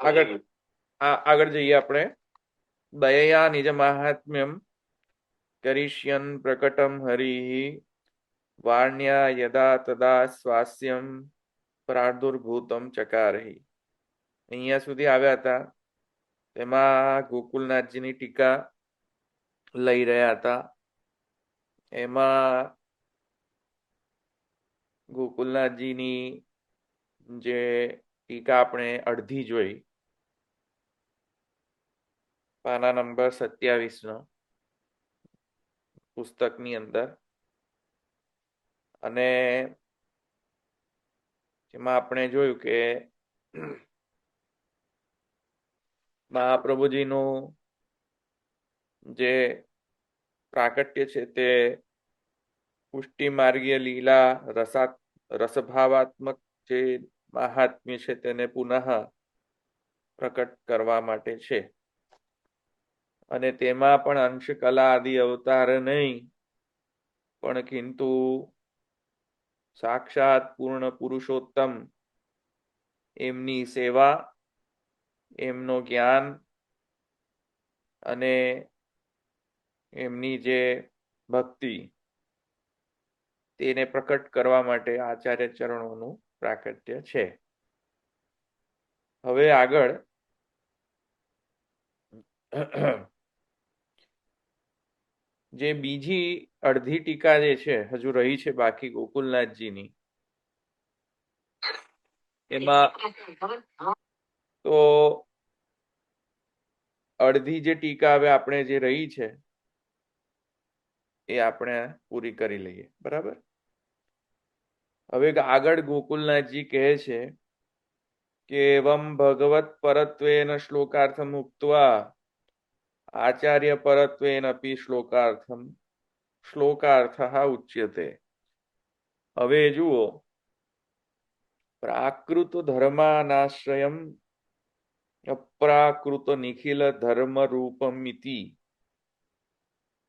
આગળ જઈએ આપણે. દયયા નિજ મહાત્મ્યમ કરિષ્યન પ્રકટમ હરિ વાણ્યા યદા તદા સ્વાસ્યમ પ્રાદુર્ભૂતમ ચકારહી. અહીંયા સુધી આવ્યા હતા. તેમાં ગોકુલનાથજીની ટીકા લઈ રહ્યા હતા. એમાં ગોકુલનાથજીની જે ટીકા આપણે અડધી જોઈ, પાના નંબર 27 પુસ્તકની અંદર, અને જેમાં આપણે જોયું કે મહાપ્રભુજીનું જે પ્રાકટ્ય છે તે પુષ્ટિ માર્ગીય લીલા રસભાવાત્મક જે મહાત્મ્ય છે તેને પુનઃ પ્રકટ કરવા માટે છે. અને તેમાં પણ અંશકલા આદિ અવતાર નહીં, પણ કિંતુ સાક્ષાત પૂર્ણ પુરુષોત્તમ એમની સેવા, એમનો જ્ઞાન અને એમની જે ભક્તિ તેને પ્રકટ કરવા માટે આચાર્ય ચરણોનું પ્રાકટ્ય છે. હવે આગળ જે બીજી અડધી ટીકા જે છે હજુ રહી છે બાકી ગોકુલનાથજીની, એમાં તો અડધી જે ટીકા હવે આપણે જે રહી છે એ આપણે પૂરી કરી લઈએ. બરાબર. હવે આગળ ગોકુલનાથજી કહે છે કે એવમ ભગવત પરત્વેન શ્લોકાર્થમ ઉક્ત્વા આચાર્ય પરત્વેન અપી શ્લોકાર્થઃ ઉચ્યતે. હવે જુઓ, પ્રાકૃત ધર્માનાશ્રયમ અપ્રાકૃત નિખિલ ધર્મ રૂપમિતિ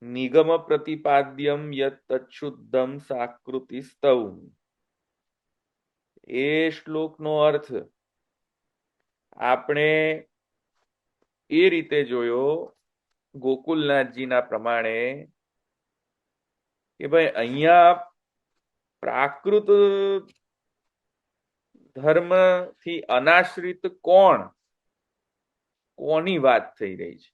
નિગમ પ્રતિપાદ્યમ યત તચ્છુદ્ધમ સાકૃતિસ્તવ. એ શ્લોકનો અર્થ આપણે એ રીતે જોયો ગોકુલનાથજીના પ્રમાણે કે ભાઈ અહીંયા પ્રાકૃત ધર્મથી અનાશ્રિત કોની વાત થઈ રહી છે?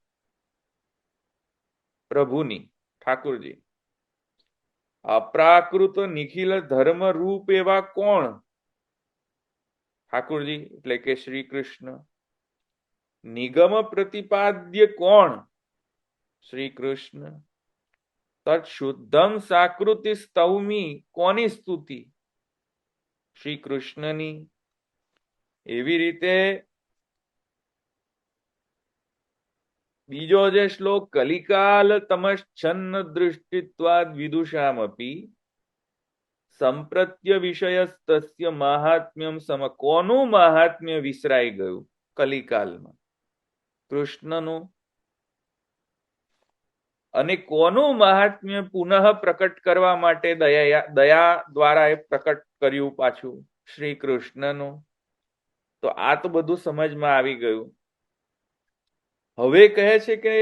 પ્રભુની, ઠાકુરજી. અપ્રાકૃત નિખિલ ધર્મ રૂપ એવા કોણ? ઠાકુરજી એટલે કે શ્રી કૃષ્ણ. નિગમ પ્રતિપાદ્ય કોણ? શ્રી કૃષ્ણ. તત શુદ્ધમ સાકૃતિ સ્તવમી કોની સ્તુતિ? શ્રી કૃષ્ણની. એવી રીતે બીજો જે શ્લોક, કલિકાલ તમશ્ચન્ન દૃષ્ટિત્વાદ વિદુષામપી સંપ્રત્ય વિષયસ્તસ્ય મહાત્મ્યમ સમ. કોનું મહાત્મ્ય વિસરાઈ ગયું કલિકાલમાં? કૃષ્ણનું. અને કોનું મહાત્મ્ય પુનઃ પ્રકટ કરવા માટે દયા દ્વારા એ પ્રકટ કર્યું પાછું? શ્રી કૃષ્ણનું. તો આ તો બધું સમજમાં આવી ગયું. હવે કહે છે કે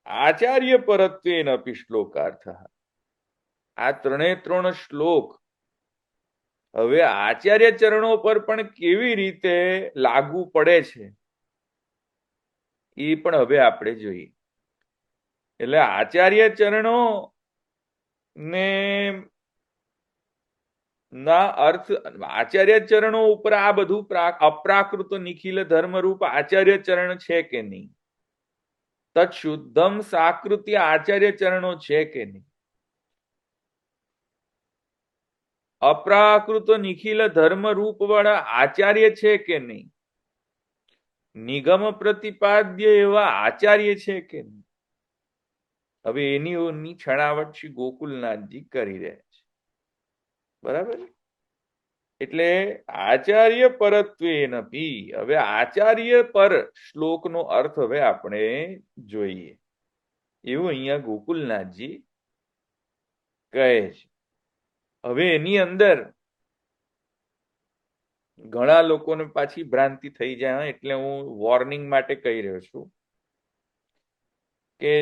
આચાર્ય પરત્વેન અપી શ્લોકાર્થ. આ ત્રણ શ્લોક હવે આચાર્ય ચરણો પર પણ કેવી રીતે લાગુ પડે છે એ પણ હવે આપણે જોઈએ. એટલે આચાર્ય ચરણો ને ના અર્થ, આચાર્ય ચરણો ઉપર આ બધું અપ્રાકૃત નિખિલ ધર્મરૂપ આચાર્ય ચરણ છે કે નહીં? તત શુદ્ધમ સાકૃતિ આચાર્ય ચરણો છે કે નહીં? અપ્રાકૃત નિખિલ ધર્મ રૂપ વાળા આચાર્ય છે કે નહીં? નિગમ પ્રતિપાદ્ય એવા આચાર્ય છે કે નહીં? હવે એની છણાવટ શ્રી ગોકુલનાથજી કરી રહ્યા છે. બરાબર. એટલે આચાર્ય પરત્વેનપી. હવે આચાર્ય પર શ્લોકનો અર્થ હવે આપણે જોઈએ. એવું અહીંયા ગોકુલનાથજી કહે છે. હવે એની અંદર ઘણા લોકોને પાછી ભ્રાંતિ થઈ જાય, એટલે હું વોર્નિંગ માટે કહી રહ્યો છું કે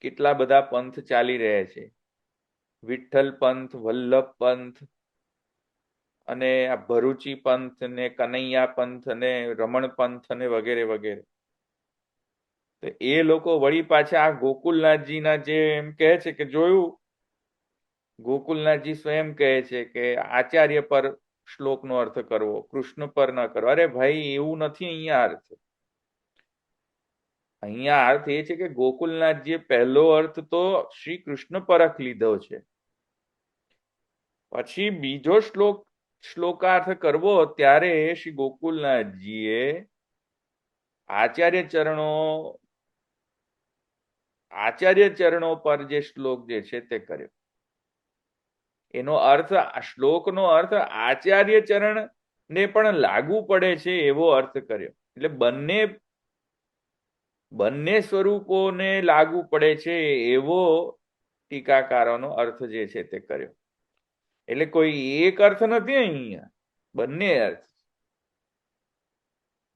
કેટલા બધા પંથ ચાલી રહ્યા છે, વિઠ્ઠલ પંથ, વલ્લભ પંથ, અને આ ભરૂચી પંથ ને કનૈયા પંથ અને રમણ પંથ અને વગેરે વગેરે. તો એ લોકો વળી પાછા આ ગોકુલનાથજીના જે એમ કહે છે કે જોયું, ગોકુલનાથજી સ્વયં કહે છે કે આચાર્ય પર શ્લોકનો અર્થ કરવો, કૃષ્ણ પર ન કરવો. અરે ભાઈ, એવું નથી અહીંયા અર્થ. અહીંયા અર્થ એ છે કે ગોકુલનાથજીએ પહેલો અર્થ તો શ્રી કૃષ્ણ પરખ લીધો છે, પછી બીજો શ્લોકાર્થ કરવો ત્યારે શ્રી ગોકુલનાથજીએ આચાર્ય ચરણો પર જે શ્લોક જે છે તે કર્યો. એનો અર્થ, શ્લોકનો અર્થ આચાર્ય ચરણ ને પણ લાગુ પડે છે એવો અર્થ કર્યો. એટલે બંને સ્વરૂપોને લાગુ પડે છે એવો ટીકાકારોનો અર્થ જે છે તે કર્યો. એટલે કોઈ એક અર્થ નથી અહીંયા, બંને અર્થ.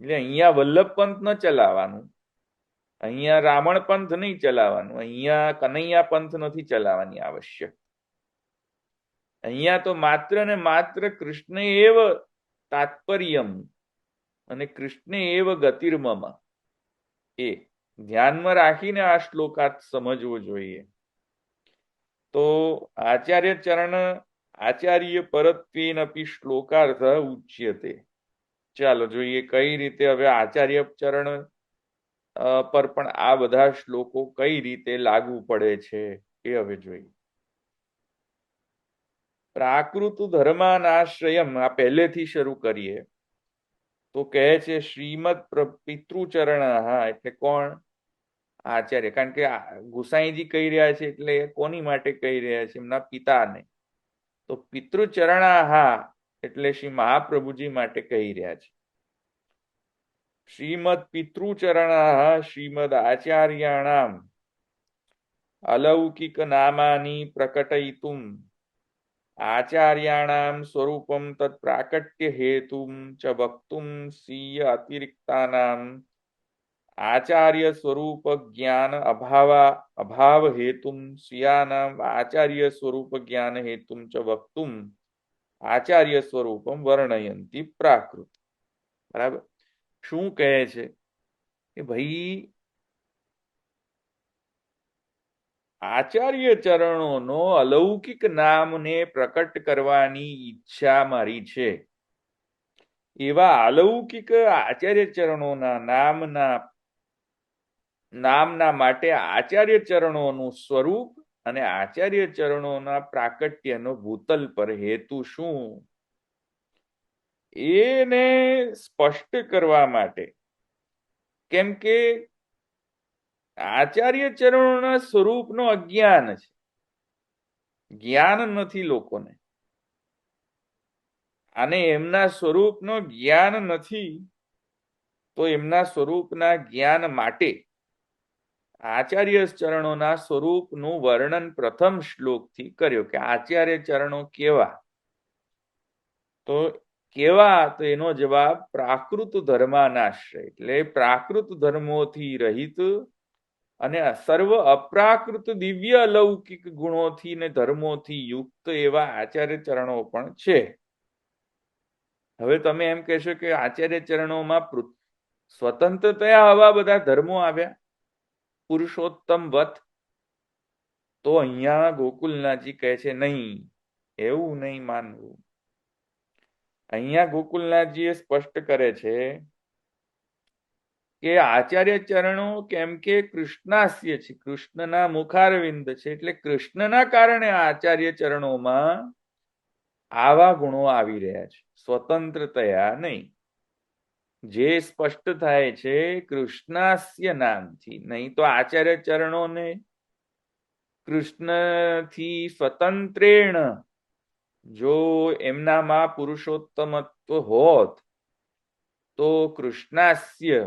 એટલે અહીંયા વલ્લભ પંથ ન ચલાવવાનું, અહીંયા રાવણ પંથ નહીં ચલાવવાનું, અહીંયા કનૈયા પંથ નથી ચલાવવાની આવશ્યક. અહીંયા તો માત્ર ને માત્ર કૃષ્ણ એવ તાત્પર્યમ અને કૃષ્ણ એવ ગતિર્મમ, એ ધ્યાનમાં રાખીને આ શ્લોકાર્થ સમજવો જોઈએ. તો આચાર્ય ચરણ આચાર્ય પરત્વેનપી શ્લોકાર્થ ઉચ્યતે. ચાલો જોઈએ કઈ રીતે હવે આચાર્ય ચરણ પર પણ આ બધા શ્લોકો કઈ રીતે લાગુ પડે છે એ હવે જોઈએ. પ્રાકૃત ધર્માનાશ્રયમ, આ પહેલેથી શરૂ કરીએ તો કહે છે શ્રીમદ પિતૃચરણ. હા, એટલે કોણ? આચાર્ય. કારણ કે ગુસાઈજી કહી રહ્યા છે એટલે કોની માટે કહી રહ્યા છે? એમના પિતાને. તો પિતૃચરણા એટલે શ્રી મહાપ્રભુજી માટે કહી રહ્યા છે. શ્રીમદ પિતૃચરણા શ્રીમદ આચાર્યાણામ અલૌકિક નામાની પ્રકટયિતુમ આચાર્યાણામ સ્વરૂપમ તત્ પ્રાકટ્ય હેતુમ ચ વક્તુમ સ્વીય અતિરિક્તાનામ આચાર્ય સ્વરૂપ જ્ઞાન અભાવ હેતુમ સ્વીયાનામ આચાર્ય સ્વરૂપ જ્ઞાન હેતુમ ચ વક્તુમ આચાર્ય સ્વરૂપમ વર્ણયંતી પ્રાકૃત. બરાબર. શું કહે છે કે ભાઈ, આચાર્ય ચરણોનો અલૌકિક નામને પ્રકટ કરવાની ઈચ્છા મારી છે. એવા અલૌકિક આચાર્ય ચરણોના નામના માટે આચાર્ય ચરણોનું સ્વરૂપ અને આચાર્ય ચરણોના પ્રાકટ્યનો ભૂતલ પર હેતુ શું એને સ્પષ્ટ કરવા માટે. કેમ કે આચાર્ય ચરણોના સ્વરૂપનો અજ્ઞાન છે, જ્ઞાન નથી લોકોને, અને એમના સ્વરૂપનો જ્ઞાન નથી તો એમના સ્વરૂપના જ્ઞાન માટે આચાર્ય ચરણોના સ્વરૂપનું વર્ણન પ્રથમ શ્લોકથી કર્યો કે આચાર્ય ચરણો કેવા. તો કેવા? તો એનો જવાબ પ્રાકૃત ધર્માનાશ્રય, એટલે પ્રાકૃત ધર્મોથી રહિત અને સર્વ અપ્રાકૃત દિવ્ય અલૌકિક ગુણોથી ને ધર્મોથી યુક્ત એવા આચાર્ય ચરણો પણ છે. હવે તમે એમ કહેશો કે આચાર્ય ચરણોમાં સ્વતંત્રતયા આવા બધા ધર્મો આવ્યા પુરુષોત્તમ વત. તો અહીંયા ગોકુલનાથજી કહે છે નહીં, એવું નહીં માનવું. અહીંયા ગોકુલનાથજી સ્પષ્ટ કરે છે કે આચાર્ય ચરણો કેમ કે કૃષ્ણાસ્ય છે, કૃષ્ણના મુખારવિંદ છે, એટલે કૃષ્ણના કારણે આચાર્ય ચરણોમાં આવા ગુણો આવી રહ્યા છે, સ્વતંત્રતયા નહીં. જે સ્પષ્ટ થાય છે કૃષ્ણાસ્ય નામથી, નહીં તો આચાર્ય ચરણોને કૃષ્ણથી સ્વતંત્રેણ જો એમનામાં પુરુષોત્તમત્વ હોત તો કૃષ્ણાસ્ય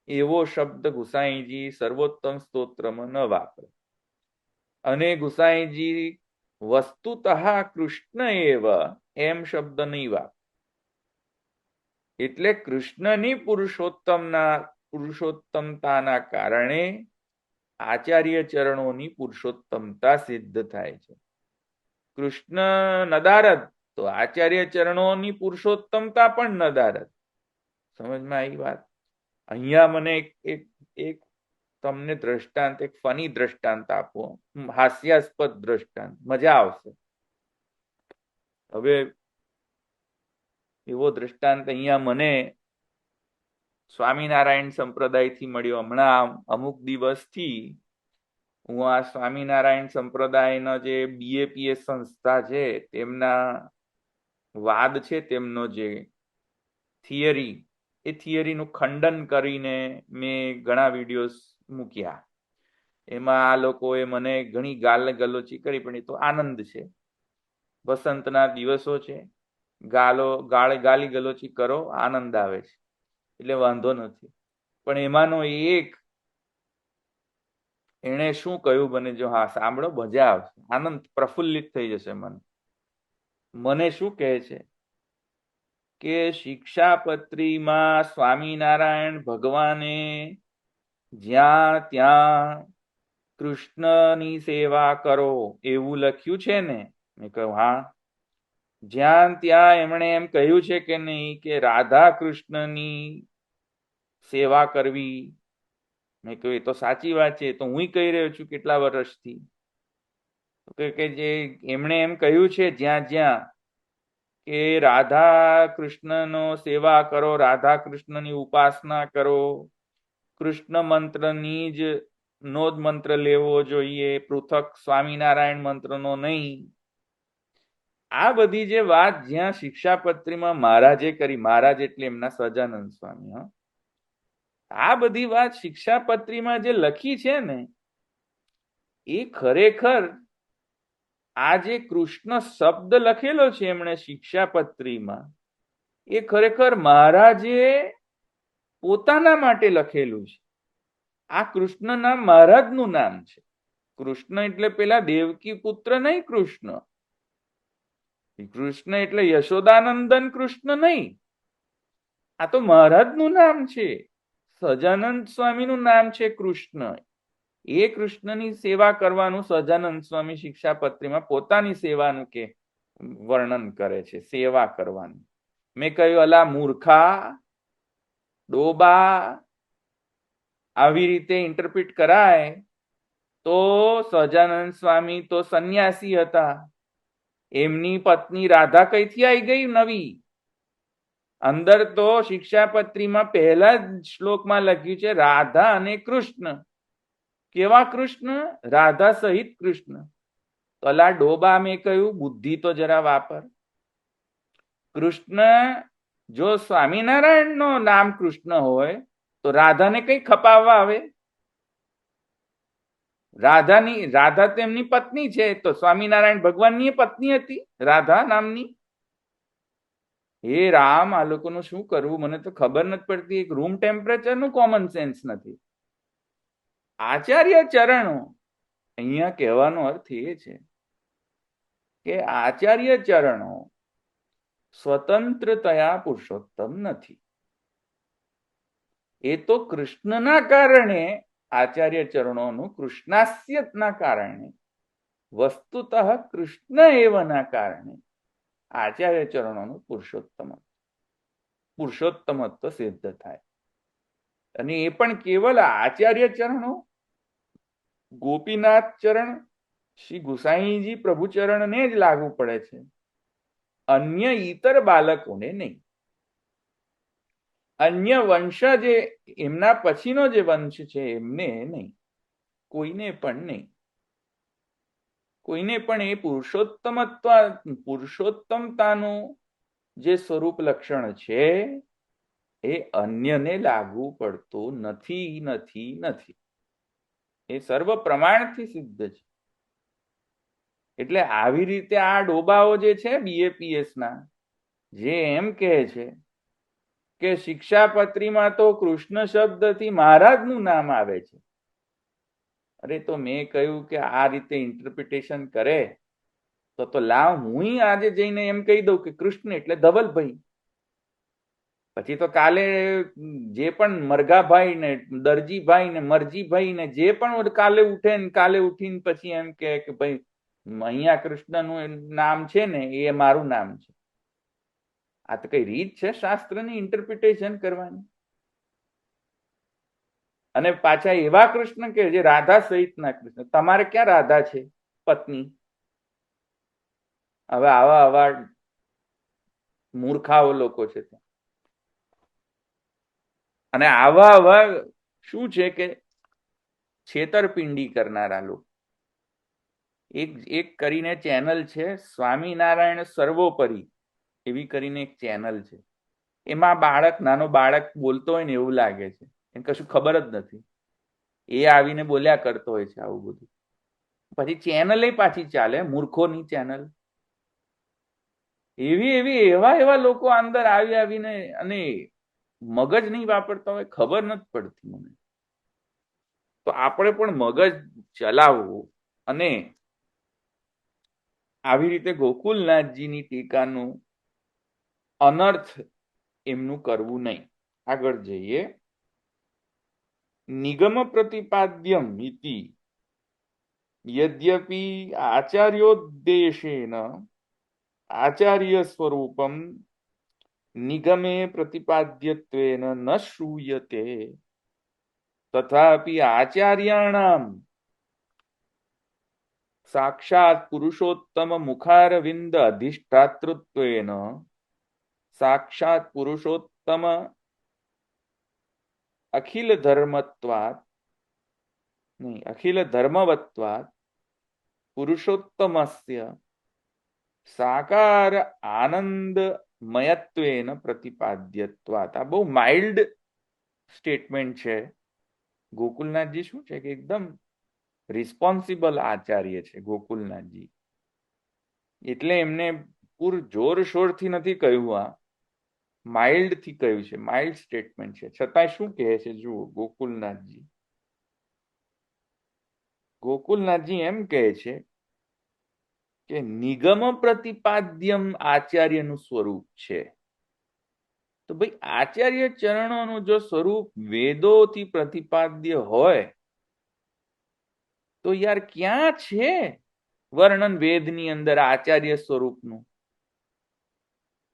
એવો શબ્દ ગુસાઈજી સર્વોત્તમ સ્તોત્રમાં ન વાપરે. અને ગુસાઈજી વસ્તુતઃ કૃષ્ણ એવ એમ શબ્દ નહીં વાપ, એટલે કૃષ્ણની પુરુષોત્તમતાના કારણે આચાર્ય ચરણોની પુરુષોત્તમતા સિદ્ધ થાય છે. કૃષ્ણ નદારદ તો આચાર્ય ચરણોની પુરુષોત્તમતા પણ નદારદ. સમજમાં આવી વાત? અહીંયા મને એક તમને દ્રષ્ટાંત, એક ફની દ્રષ્ટાંત આપો, હાસ્યાસ્પદ દ્રષ્ટાંત, મજા આવશે. હવે એવો દ્રષ્ટાંત અહીંયા મને સ્વામિનારાયણ સંપ્રદાયથી મળ્યો. હમણાં અમુક દિવસથી હું આ સ્વામિનારાયણ સંપ્રદાયનો જે બીએપીએસ સંસ્થા છે તેમના વાદ છે, તેમનો જે થિયરી, એ થિયરીનું ખંડન કરીને મેં ઘણા વિડીયોઝ મૂક્યા. એમાં આ લોકોએ મને ઘણી ગાલ ગલોચી કરી, પણ એ તો આનંદ છે, વસંતના દિવસો છે, ગાલી ગલોચી કરો, આનંદ આવે છે, એટલે વાંધો નથી. પણ એમાંનો એક એણે શું કહ્યું, મને જો હા સાંભળો મજા આવશે, આનંદ પ્રફુલ્લિત થઈ જશે મન. મને શું કહે છે કે શિક્ષાપત્રીમાં સ્વામિનારાયણ ભગવાને જ્યાં ત્યાં કૃષ્ણની સેવા કરો એવું લખ્યું છે ને? મેં કહ્યું હા. જ્યાં ત્યાં એમણે એમ કહ્યું છે કે નહીં કે રાધા કૃષ્ણની સેવા કરવી? મેં કહ્યું એ તો સાચી વાત છે, તો હું કહી રહ્યો છું કેટલા વર્ષથી કે જે એમણે એમ કહ્યું છે જ્યાં જ્યાં કે રાધા કૃષ્ણનો સેવા કરો, રાધા કૃષ્ણની ઉપાસના કરો, કૃષ્ણ મંત્રની જ નો જ મંત્ર લેવો જોઈએ, પૃથક સ્વામિનારાયણ મંત્રનો નહીં. આ બધી જે વાત જ્યાં શિક્ષાપત્રીમાં મહારાજે કરી, મહારાજ એટલે એમના સહજાનંદ સ્વામી, હા, આ બધી વાત શિક્ષાપત્રીમાં જે લખી છે ને, એ ખરેખર આ જે કૃષ્ણ શબ્દ લખેલો છે એમણે શિક્ષાપત્રીમાં, એ ખરેખર મહારાજે પોતાના માટે લખેલું છે. આ કૃષ્ણ નામ મહારાજનું નામ છે. કૃષ્ણ એટલે પેલા દેવકી પુત્ર નહીં, કૃષ્ણ એટલે યશોદાનંદન કૃષ્ણ નહીં. આ તો મહારાજનું નામ છે, સહજાનંદ સ્વામીનું નામ છે કૃષ્ણ. એ કૃષ્ણની સેવા કરવાનું સહજાનંદ સ્વામી શિક્ષાપત્રીમાં પોતાની સેવાનું કે વર્ણન કરે છે, સેવા કરવાનું. મેં કહ્યું અલા મૂર્ખા, ડોબા, આવી રીતે ઇન્ટરપ્રિટ કરાય તો સહજાનંદ સ્વામી તો સંન્યાસી હતા, એમની પત્ની રાધા કઈથી આવી ગઈ નવી? અંદર તો શિક્ષાપત્રીમાં પહેલા જ શ્લોકમાં લખ્યું છે રાધા અને કૃષ્ણ. કેવા કૃષ્ણ? રાધા સહિત કૃષ્ણ. તો અલા ડોબા, મેં કહ્યું બુદ્ધિ તો જરા વાપર. કૃષ્ણ જો સ્વામિનારાયણ નો નામ કૃષ્ણ હોય તો રાધાને કઈ ખપાવવા આવે? રાધા તેમની પત્ની છે, તો સ્વામિનારાયણ ભગવાનની પત્ની હતી રાધા નામની. હે રામ, આ લોકોનું શું કરવું મને તો ખબર નથી પડતી. એક રૂમ ટેમ્પરેચરનું કોમન સેન્સ નથી. આચાર્ય ચરણો, અહીંયા કહેવાનો અર્થ એ છે કે આચાર્ય ચરણો સ્વતંત્રતયા પુરુષોત્તમ નથી. એ તો કૃષ્ણના કારણે આચાર્ય ચરણોનું, કૃષ્ણાસ્યના કારણે, વસ્તુતઃ કૃષ્ણ એવના કારણે આચાર્ય ચરણોનું પુરુષોત્તમત્વ સિદ્ધ થાય. અને એ પણ કેવલ આચાર્ય ચરણો, ગોપીનાથ ચરણ, શ્રી ગુસાઈજી પ્રભુચરણને જ લાગુ પડે છે, અન્ય ઈતર બાલકોને નહીં. અન્ય વંશ જે એમના પછીનો જે વંશ છે એમને નહીં, કોઈને પણ નહીં. કોઈને પણ એ પુરુષોત્તમતાનું જે સ્વરૂપ લક્ષણ છે એ અન્યને લાગુ પડતું નથી નથી નથી. એ સર્વ પ્રમાણથી સિદ્ધ છે. એટલે આવી રીતે આ ડોબાઓ જે છે બીએપીએસ ના, જે એમ કહે છે કે શિક્ષાપત્રીમાં તો કૃષ્ણ શબ્દથી મહારાજનું નામ આવે છે. અરે તો મેં કહ્યું કે આ રીતે ઇન્ટરપ્રિટેશન કરે તો લાવ હું આજે જઈને એમ કહી દઉં કે કૃષ્ણ એટલે ધવલભાઈ. પછી તો કાલે જે પણ મરઘાભાઈ ને દરજીભાઈ ને મરજીભાઈ ને જે પણ કાલે ઉઠે ને કાલે ઉઠીને પછી એમ કે ભાઈ અહીંયા કૃષ્ણનું નામ છે ને એ મારું નામ છે. આ તો કઈ રીત છે શાસ્ત્રની ઇન્ટરપ્રિટેશન કરવાની? અને પાછા એવા કૃષ્ણ કે જે રાધા સહિતના કૃષ્ણ. તમારે ક્યાં રાધા છે પત્ની? હવે આવા આવા મૂર્ખાઓ લોકો છે ત્યાં. અને આવા આવા શું છે કે છેતરપિંડી કરનારા લોકો. એક કરીને ચેનલ છે સ્વામિનારાયણ સર્વોપરી એવી કરીને એક ચેનલ છે. એમાં બાળક નાનો બાળક બોલતો હોય ને એવું લાગે છે, એને કશું ખબર જ નથી. એ આવીને બોલ્યા કરતો હોય છે આવું બધું. પછી ચેનલ પાછી ચાલે, મૂર્ખોની ચેનલ. એવા એવા લોકો અંદર આવીને અને મગજ નહીં વાપરતા હોય, ખબર નથી પડતી મને. તો આપણે પણ મગજ ચલાવવું અને આવી રીતે ગોકુલનાથજીની ટીકાનું અનર્થ એમનું કરવું નહીં. આગળ જઈએ. નિગમ પ્રતિપાદ્યમ ઇતિ યદ્યપિ આચાર્યોદ્દેશેન આચાર્ય સ્વરૂપમ નિગમે પ્રતિપાદ્યત્વેન ન શ્રૂયતે તથાપિ આચાર્યાણામ સાક્ષાત પુરુષોત્તમ મુખારવિંદ અધિષ્ઠાતૃત્વેન સાક્ષાત પુરુષોત્તમ અખિલ ધર્મત્વાત નહીં અખિલ ધર્મવત્વાત પુરુષોત્તમસ્ય સાકાર આનંદમયત્વેન પ્રતિપાદ્યત્વાત. આ બહુ માઇલ્ડ સ્ટેટમેન્ટ છે. ગોકુલનાથજી શું છે કે એકદમ રિસ્પોન્સિબલ આચાર્ય છે ગોકુલનાથજી. એટલે એમને પૂર જોર શોરથી નથી કહ્યું, આ માઇલ્ડ થી કહ્યું છે. માઇલ્ડ સ્ટેટમેન્ટ છે. છતાંય શું કહે છે જુઓ ગોકુલનાથજી. ગોકુલનાથજી એમ કહે છે કે નિગમ પ્રતિપાદ્યમ આચાર્યનું સ્વરૂપ છે. તો ભાઈ આચાર્ય ચરણોનું જો સ્વરૂપ વેદોથી પ્રતિપાદ્ય હોય તો યાર ક્યાં છે વર્ણન વેદની અંદર આચાર્ય સ્વરૂપનું?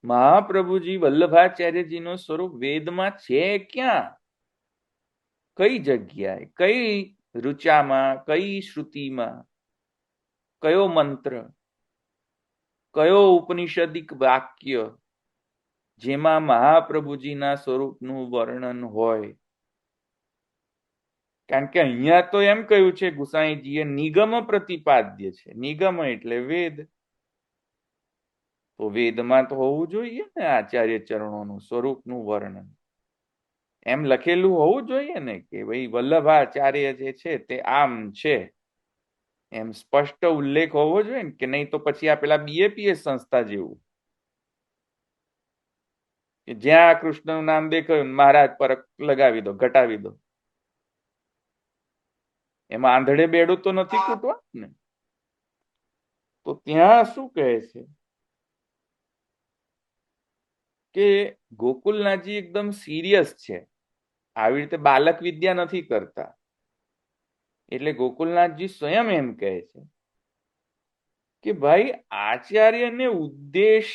મહાપ્રભુજી વલ્લભાચાર્યજીનું સ્વરૂપ વેદમાં છે ક્યાં? કઈ જગ્યાએ, કઈ ઋચામાં, કઈ શ્રુતિમાં, કયો મંત્ર, કયો ઉપનિષદિક વાક્ય જેમાં મહાપ્રભુજીના સ્વરૂપનું વર્ણન હોય? કારણ કે અહીંયા તો એમ કહ્યું છે ગુસાઈજીએ નિગમ પ્રતિપાદ્ય છે. નિગમ એટલે વેદ. તો વેદમાં તો હોવું જોઈએ ને આચાર્ય ચરણોનું સ્વરૂપનું વર્ણન. એમ લખેલું હોવું જોઈએ ને કે ભાઈ વલ્લભાચાર્ય જે છે તે આમ છે, એમ સ્પષ્ટ ઉલ્લેખ હોવો જોઈએ ને. કે નહીં તો પછી આ પેલા બીએપીએસ સંસ્થા જેવું કે જ્યાં કૃષ્ણનું નામ દેખાયું મહારાજ પર લગાવી દો, ઘટાવી દો. એમાં આંધળે બેડું તો નથી કૂટવા ને. તો ત્યાં શું કહે છે કે ગોકુલનાથજી એકદમ સિરિયસ છે. આવી રીતે બાલક વિદ્યા નથી કરતા. એટલે ગોકુલનાથજી સ્વયં એમ કહે છે કે ભાઈ આચાર્યને ઉદ્દેશ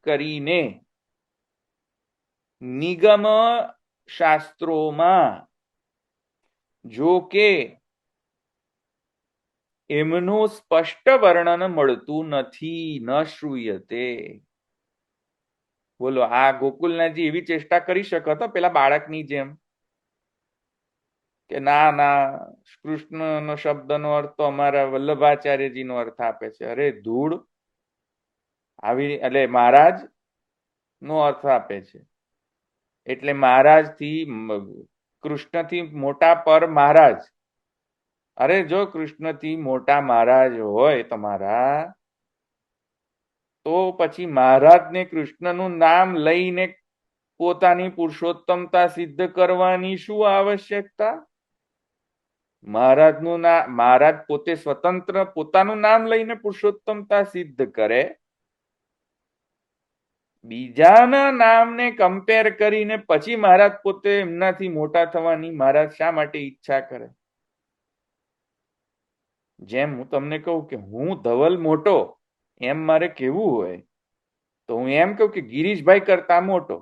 કરીને નિગમ શાસ્ત્રોમાં જો કે એમનું સ્પષ્ટ વર્ણન મળતું નથી, ન શ્રૂયતે. બોલો, આ ગોકુલનાથજી એવી ચેષ્ટા કરી શકતો પેલા બાળકની જેમ કે ના ના કૃષ્ણનો શબ્દનો અર્થ તો અમારા વલ્લભાચાર્યજીનો અર્થ આપે છે. અરે ધૂળ, આવી એટલે મહારાજ નો અર્થ આપે છે. એટલે મહારાજ થી કૃષ્ણથી મોટા પર મહારાજ. અરે જો કૃષ્ણથી મોટા મહારાજ હોય તમારા તો પછી મહારાજને કૃષ્ણનું નામ લઈને પોતાની પુરુષોત્તમતા સિદ્ધ કરવાની શું આવશ્યકતા? મહારાજનું મહારાજ પોતે સ્વતંત્ર પોતાનું નામ લઈને પુરુષોત્તમતા સિદ્ધ કરે, બીજાના નામને કમ્પેર કરીને પછી મહારાજ પોતે એમનાથી મોટા થવાની મહારાજ શા માટે ઈચ્છા કરે? જેમ હું તમને કહું કે હું ધવલ મોટો એમ મારે કેવું હોય તો હું એમ કહું કે ગિરીશભાઈ કરતા મોટો,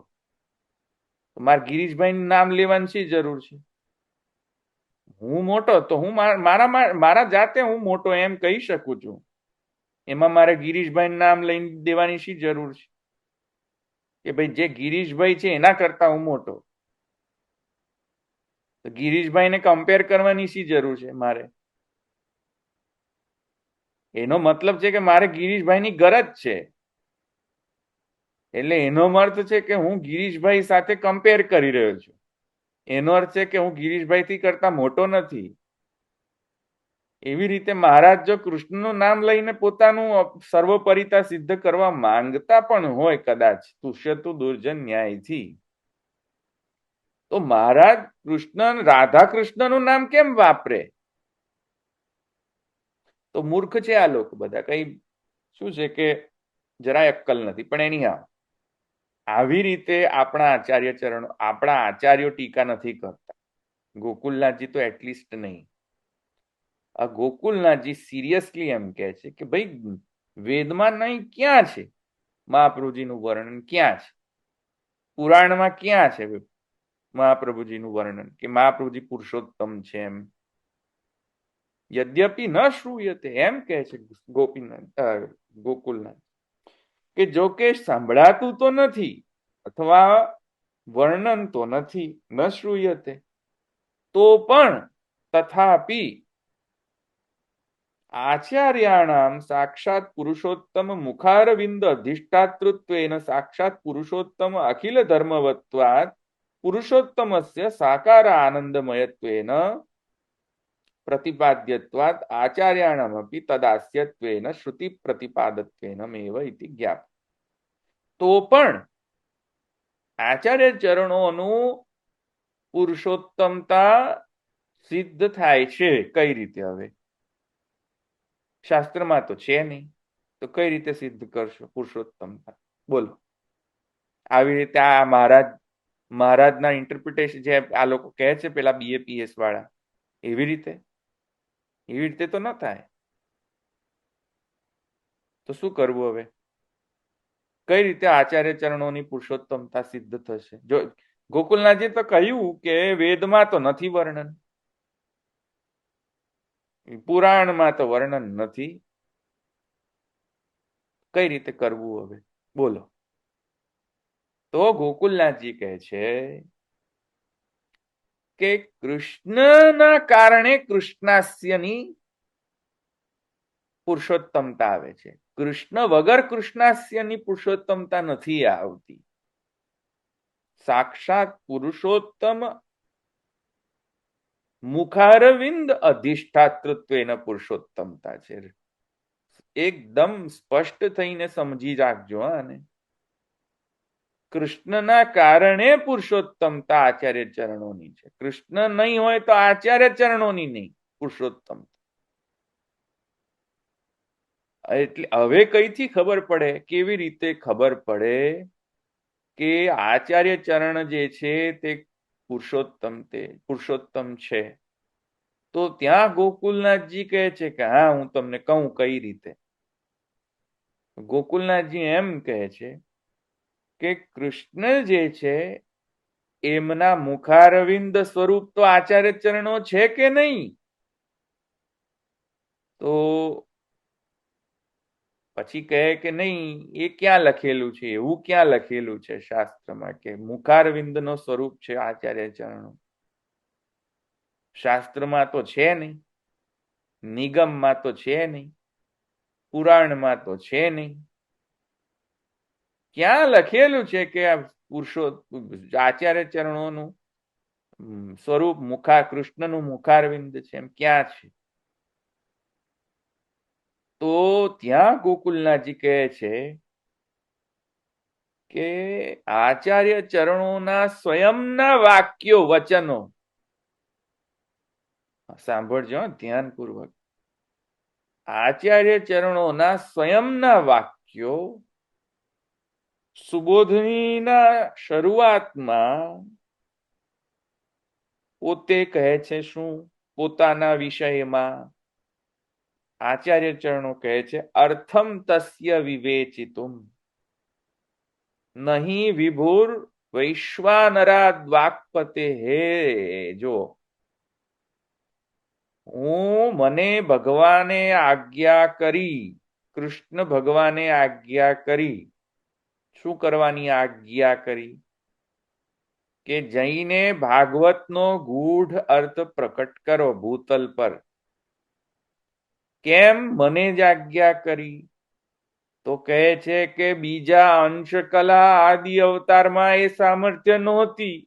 તો મારે ગિરીશભાઈ નામ લેવાની શી જરૂર છે? હું મોટો તો હું મારા જાતે હું મોટો એમ કહી શકું છું, એમાં મારે ગિરીશભાઈ નામ લઈને દેવાની શી જરૂર છે કે ભાઈ જે ગિરીશભાઈ છે એના કરતા હું મોટો? તો ગિરીશભાઈને કમ્પેર કરવાની શી જરૂર છે મારે? એનો મતલબ છે કે મારે ગિરીશભાઈની ગરજ છે, એટલે એનો અર્થ છે કે હું ગિરીશભાઈ સાથે કમ્પેર કરી રહ્યો છું. એનો અર્થ છે કે હું ગિરીશભાઈથી કરતા મોટો નથી. એવી રીતે મહારાજ જો કૃષ્ણનું નામ લઈને પોતાનું સર્વોપરિતા સિદ્ધ કરવા માંગતા પણ હોય કદાચ તુષ્યતુ દુર્જન ન્યાયથી, તો મહારાજ કૃષ્ણ રાધા કૃષ્ણનું નામ કેમ વાપરે? તો મૂર્ખ છે આ લોકો બધા, કઈ શું છે કે જરાય અક્કલ નથી. પણ એની આવી રીતે આપણા આચાર્યો ટીકા નથી કરતા. ગોકુલનાથજી તો એટલીસ્ટ નહીં. આ ગોકુલનાથજી સિરિયસલી એમ કે છે કે ભાઈ વેદમાં નહીં ક્યાં છે મહાપ્રભુજીનું વર્ણન? ક્યાં છે પુરાણમાં? ક્યાં છે મહાપ્રભુજીનું વર્ણન કે મહાપ્રભુજી પુરુષોત્તમ છે? એમ યદ્યપિ ન શ્રૂયતે એમ કે છે ગોકુલનાથ કે જો કે સંભળાતું તો નથી અથવા વર્ણન તો નથી, ન શ્રૂયતે, તો પણ તથાપિ આચાર્યાણામ સાક્ષાત પુરુષોત્તમ મુખારવિંદ અધિષ્ઠાતૃત્વેન સાક્ષાત પુરુષોત્તમ અખિલ ધર્મવત્વાત પુરુષોત્તમસ્ય સાકાર આનંદમયત્વેન પ્રતિપાદ્યત્વાત આચાર્યાણામપી તદાસ્યત્વેન શ્રુતિ પ્રતિપાદત્વેન મેવ ઇતિ જ્ઞાપ. તો પણ આચાર્ય ચરણોનું પુરુષોત્તમતા સિદ્ધ થાય છે કઈ રીતે? હવે શાસ્ત્રમાં તો છે નહીં, તો કઈ રીતે સિદ્ધ કરશો પુરુષોત્તમતા? બોલો. આવી રીતે આ મહારાજના ઇન્ટરપ્રિટેશન જે આ લોકો કહે છે પેલા બીએપીએસ વાળા, એવી રીતે તો ન થાય. તો શું કરવું હવે? કઈ રીતે આચાર્ય ચરણોની પુરુષોત્તમતા સિદ્ધ થશે? જો ગોકુલનાથજી તો કહ્યું કે વેદમાં તો નથી વર્ણન, પુરાણમાં તો વર્ણન નથી, કઈ રીતે કરવું હવે? બોલો. તો ગોકુલનાથજી કહે છે કે કૃષ્ણના કારણે કૃષ્ણાસ્યની પુરુષોત્તમતા આવે છે. કૃષ્ણ વગર કૃષ્ણાસ્યની પુરુષોત્તમતા નથી આવતી. સાક્ષાત પુરુષોત્તમ મુખારવિંદ અધિષ્ઠાતૃત્વેન પુરુષોત્તમતા છે. એકદમ સ્પષ્ટ થઈને સમજી રાખજો. આને કૃષ્ણના કારણે પુરુષોત્તમતા આચાર્ય ચરણોની છે. કૃષ્ણ નહીં હોય તો આચાર્ય ચરણોની નહીં પુરુષોત્તમતા. એટલે હવે કઈથી ખબર પડે? કેવી રીતે ખબર પડે કે આચાર્ય ચરણ જે છે તે પુરુષોત્તમ છે? તો ત્યાં ગોકુલનાથજી કહે છે કે હા, હું તમને કહું કઈ રીતે. ગોકુલનાથજી એમ કહે છે કે કૃષ્ણ જે છે એમના મુખારવિંદ સ્વરૂપ તો આચાર્ય ચરણો છે કે નહીં? તો પછી કહે કે નહીં, એ ક્યાં લખેલું છે? એવું ક્યાં લખેલું છે શાસ્ત્રમાં કે મુખારવિંદનો સ્વરૂપ છે આચાર્ય ચરણો? શાસ્ત્રમાં તો છે નહીં, નિગમમાં તો છે નહીં, પુરાણમાં તો છે નહીં. ક્યાં લખેલું છે કે આ આચાર્ય ચરણોનું સ્વરૂપ કૃષ્ણનું મુખારવિંદ છે? એમ ક્યાં છે? તો ત્યાં ગોકુલનાથજી કહે છે કે આચાર્ય ચરણોના સ્વયંના વાક્યો વચનો સાંભળજો ધ્યાનપૂર્વક. આચાર્ય ચરણોના સ્વયંના વાક્યો સુબોધનીના શરૂઆતમાં પોતે કહે છે શું? પોતાના વિષયમાં આચાર્ય ચરણો કહે છે અર્થમ તસ્ય વિવેચિતુમ નહીં વિભુર વૈશ્વાનરાદ વાક્પતે. હે જો મને ભગવાને આજ્ઞા કરી, કૃષ્ણ ભગવાને આજ્ઞા કરી. શું કરવાની આજ્ઞા કરી? કે જઈને ભાગવતનો ગૂઢ અર્થ પ્રકટ કરો ભૂતલ પર. કેમ મને જ આજ્ઞા કરી? તો કહે છે કે બીજા અંશકલા આદિ અવતારમાં એ સામર્થ્ય નહોતી.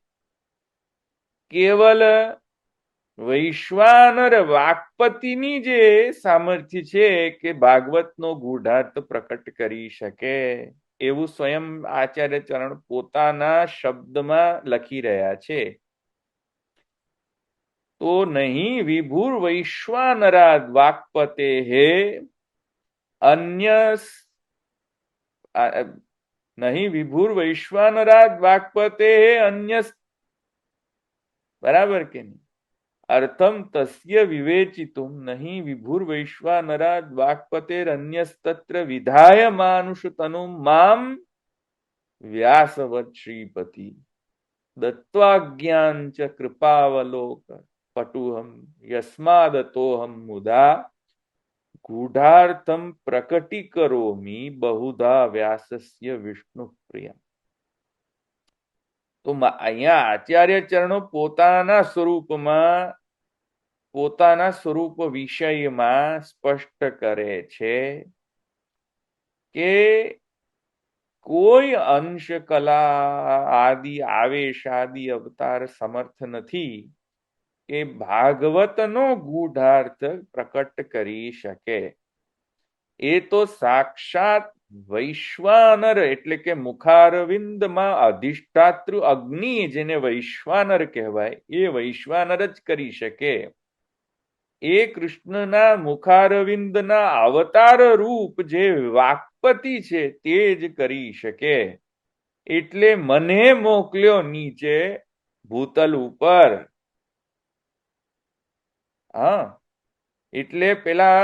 કેવલ વૈશ્વાનર વાક્પતિની જે સામર્થ્ય છે કે ભાગવતનો ગૂઢાર્થ પ્રકટ કરી શકે, એવું સ્વયં આચાર્ય ચરણ પોતાના શબ્દમાં લખી રહ્યા છે. તો નહીં વિભુર વૈશ્વાનરાદ વાક્પતે હે અન્ય નહીં વિભુર વૈશ્વાનરાદ વાક્પતે હે અન્ય. બરાબર કે નહીં? અર્થમ તસ્ય વિવેચિતુમ નહીં વિભુર વૈશ્વાનરાદ વાક્પતેર અન્યસ્તત્ર વિધાય માનુષતનુમ મામ વ્યાસવત શ્રીપતિ દત્વાજ્ઞાન ચ કૃપાવલોક પટુહમ યસ્માદતોહમ મુદા ગૂઢાર્થમ પ્રકટીકરોમિ બહુધા વ્યાસસ્ય વિષ્ણુ પ્રિય. તો અહીંયા આચાર્ય ચરણો પોતાના સ્વરૂપમાં, પોતાના સ્વરૂપ વિષયમાં સ્પષ્ટ કરે છે કે કોઈ અંશ કલા આદિ આવેશ આદિ અવતાર સમર્થ નથી કે ભાગવતનો ગૂઢાર્થ પ્રકટ કરી શકે. એ તો સાક્ષાત વૈશ્વાનર એટલે કે મુખારવિંદમાં અધિષ્ઠાતૃ અગ્નિ, જેને વૈશ્વાનર કહેવાય, એ વૈશ્વાનર જ કરી શકે. એ કૃષ્ણના મુખારવિંદના અવતાર રૂપ જે વાક્પતિ છે તે જ કરી શકે. એટલે મને મોકલ્યો નીચે ભૂતલ ઉપર. હા, એટલે પેલા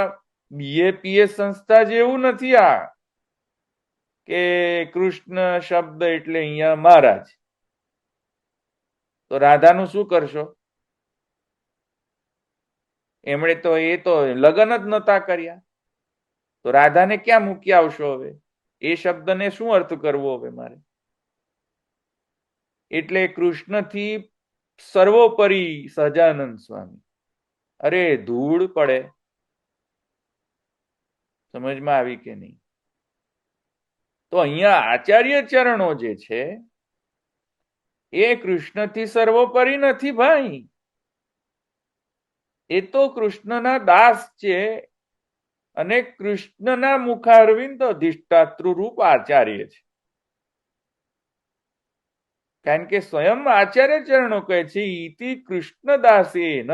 બીએપીએસ સંસ્થા જેવું નથી આ કે કૃષ્ણ શબ્દ એટલે અહીંયા મહારાજ. તો રાધાનું શું કરશો? એમણે તો એ તો લગ્ન જ નતા કર્યા, તો રાધાને ક્યાં મૂકી આવશો હવે? એ શબ્દને શું અર્થ કરવો હવે મારે? એટલે કૃષ્ણથી સર્વોપરી સહજાનંદ સ્વામી. અરે ધૂળ પડે. સમજમાં આવી કે નહીં? તો અહીંયા આચાર્ય ચરણો જે છે એ કૃષ્ણથી સર્વોપરી નથી ભાઈ. એ તો કૃષ્ણના દાસ છે અને કૃષ્ણના મુખારવિંદ અધિષ્ઠાતૃ રૂપ આચાર્ય છે. કારણ કે સ્વયં આચાર્ય ચરણો કહે છે ઇતિ કૃષ્ણદાસેન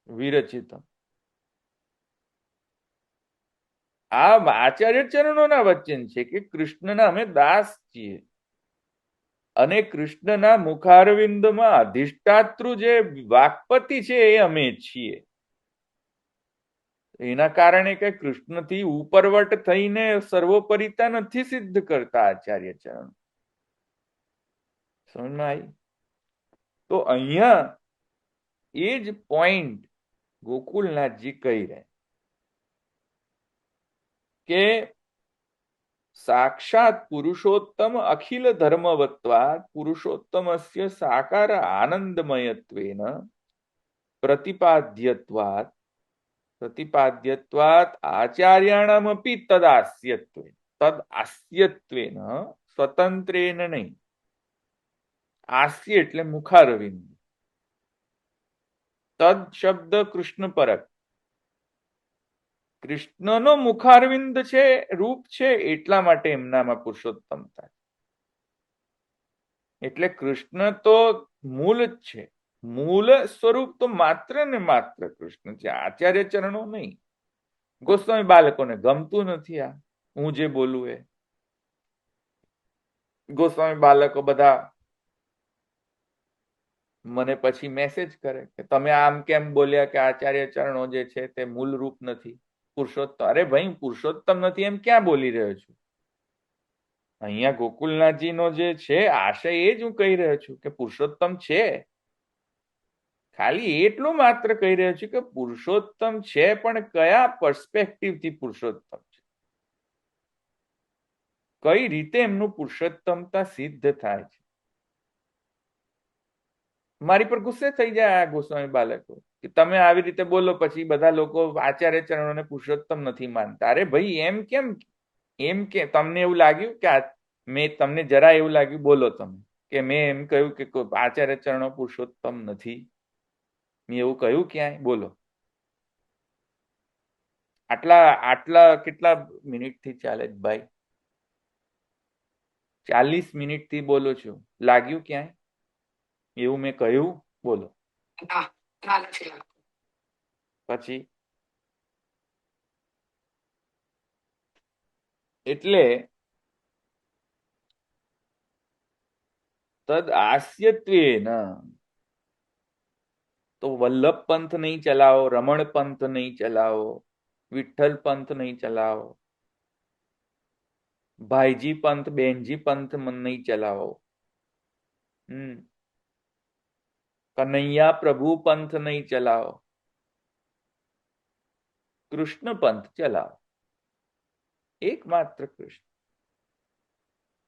વિરચિતમ. આ આચાર્ય ચરણોના વચન છે કે કૃષ્ણના અમે દાસ છીએ અને કૃષ્ણના મુખારવિંદમાં અધિષ્ઠાતૃ જે વાક્પતિ છે એ અમે છીએ. એના કારણે કે કૃષ્ણથી ઉપરવટ થઈને સર્વોપરિતા નથી સિદ્ધ કરતા આચાર્ય ચરણ. સમજમાં આવી? તો અહીંયા એ જ પોઈન્ટ ગોકુલનાથજી કહી રહ્યા કે સાક્ષાત પુરુષોત્તમ અખિલ ધર્મવત્વાત પુરુષોત્તમસ્ય સાકાર આનંદમયત્વેન પ્રતિપાદ્યત્વાત આચાર્યાણામપી તદાસ્યત્વેન સ્વતંત્રેન નહીં. આસ્ય એટલે મુખારવિંદ. તદ શબ્દ કૃષ્ણ પરક. કૃષ્ણનો મુખારવિંદ છે, રૂપ છે, એટલા માટે એમનામાં પુરુષોત્તમતા. એટલે કૃષ્ણ તો મૂળ જ છે, મૂળ સ્વરૂપ તો માત્ર ને માત્ર કૃષ્ણ છે, આચાર્ય ચરણો નહીં. ગોસ્વામી બાલકોને ગમતું નથી આ હું જે બોલું એ. ગોસ્વામી બાલકો બધા મને પછી મેસેજ કરે કે તમે આમ કેમ બોલ્યા કે આચાર્ય ચરણો જે છે તે મૂળ રૂપ નથી, પુરુષોત્તમ. અરે ભાઈ, પુરુષોત્તમ નથી એમ ક્યાં બોલી રહ્યો છું? અહીંયા ગોકુલનાથજીનો જે છે આશય એ જ હું કહી રહ્યો છું કે પુરુષોત્તમ છે. ખાલી એટલું માત્ર કહી રહ્યો છું કે પુરુષોત્તમ છે, પણ કયા પર્સ્પેક્ટિવથી પુરુષોત્તમ છે, કઈ રીતે એમનું પુરુષોત્તમતા સિદ્ધ થાય છે. મારી પર ગુસ્સે થઈ જાય આ ગોસ્વામી બાલકો કે તમે આવી રીતે બોલો, પછી બધા લોકો આચાર્ય ચરણોને પુરુષોત્તમ નથી માનતા. અરે ભાઈ, એમ કે તમને એવું લાગ્યું કે મેં તમને જરા એવું લાગ્યું, બોલો તમે, કે મેં એમ કહ્યું કે આચાર્ય ચરણો પુરુષોત્તમ નથી? મેં એવું કહ્યું ક્યાંય? બોલો. આટલા કેટલા મિનિટથી ચાલે ભાઈ? 40 મિનિટથી બોલો છું, લાગ્યું ક્યાંય એવું મેં કહ્યું? બોલો. પછી એટલે તદ આસ્યત્વેન તો વલ્લભ પંથ નહીં ચલાવો, રમણ પંથ નહીં ચલાવો, વિઠ્ઠલ પંથ નહીં ચલાવો, ભાઈજી પંથ બેનજી પંથ નહીં ચલાવો, કનૈયા પ્રભુ પંથ નહીં ચલાવો, કૃષ્ણ પંથ ચલાવો, એકમાત્ર કૃષ્ણ.